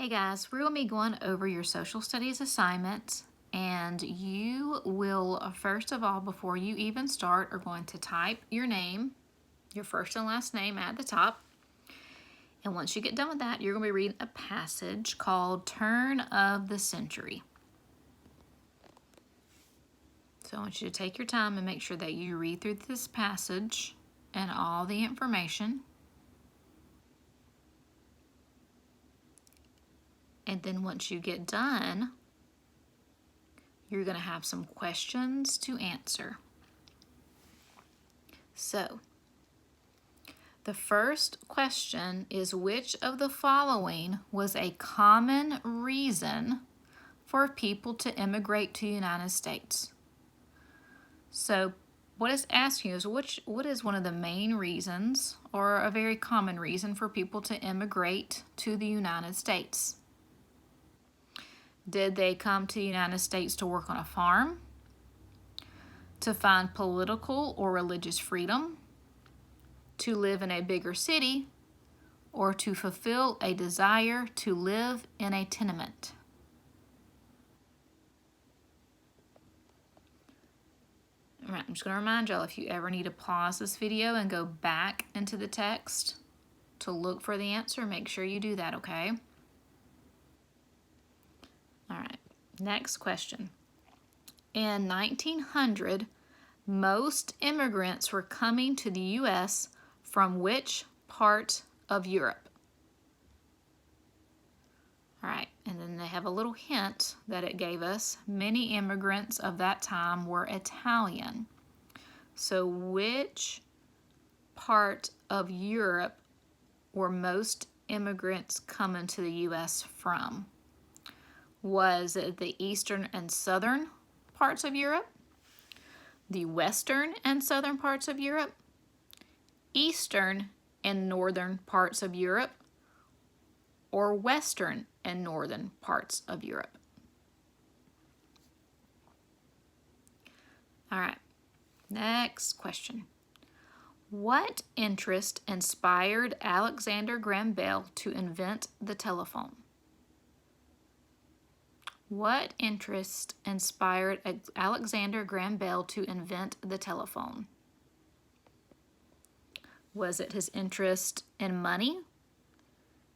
Hey guys, we're going to be going over your social studies assignment, and you will, first of all, before you even start, are going to type your name, your first and last name at the top. And once you get done with that, you're going to be reading a passage called Turn of the Century. So I want you to take your time and make sure that you read through this passage and all the information. And then once you get done, you're going to have some questions to answer. So, the first question is, which of the following was a common reason for people to immigrate to the United States? So, what it's asking you is, what is one of the main reasons or a very common reason for people to immigrate to the United States? Did they come to the United States to work on a farm, to find political or religious freedom, to live in a bigger city, or to fulfill a desire to live in a tenement? All right, I'm just going to remind y'all, if you ever need to pause this video and go back into the text to look for the answer, make sure you do that, okay? All right, next question. In 1900, most immigrants were coming to the U.S. from which part of Europe? All right, and then they have a little hint that it gave us. Many immigrants of that time were Italian. So which part of Europe were most immigrants coming to the U.S. from? Was it the eastern and southern parts of Europe, the western and southern parts of Europe, eastern and northern parts of Europe, or western and northern parts of Europe? All right, next question. What interest inspired Alexander Graham Bell to invent the telephone? What interest inspired Alexander Graham Bell to invent the telephone? Was it his interest in money,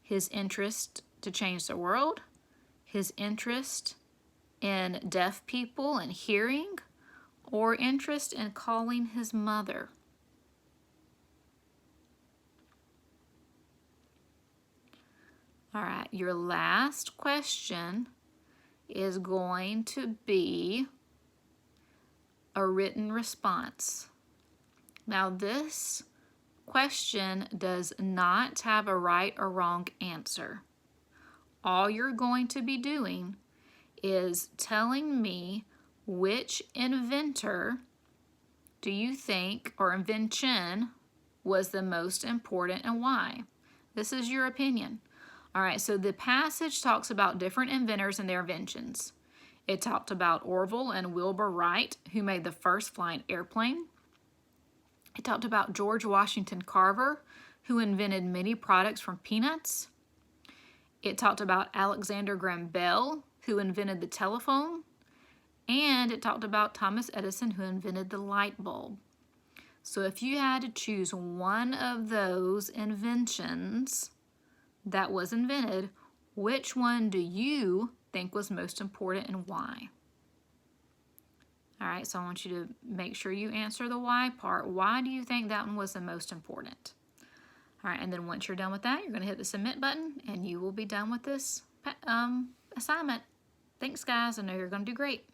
his interest to change the world, his interest in deaf people and hearing, or interest in calling his mother? All right, your last question is going to be a written response. Now, this question does not have a right or wrong answer. All you're going to be doing is telling me which inventor do you think, or invention, was the most important and why. This is your opinion. All right, so the passage talks about different inventors and their inventions. It talked about Orville and Wilbur Wright, who made the first flying airplane. It talked about George Washington Carver, who invented many products from peanuts. It talked about Alexander Graham Bell, who invented the telephone. And it talked about Thomas Edison, who invented the light bulb. So if you had to choose one of those inventions that was invented, which one do you think was most important and why? All right, so I want you to make sure you answer the why part. Why do you think that one was the most important? All right, and then once you're done with that, you're going to hit the submit button, and you will be done with this assignment. Thanks, guys. I know you're going to do great.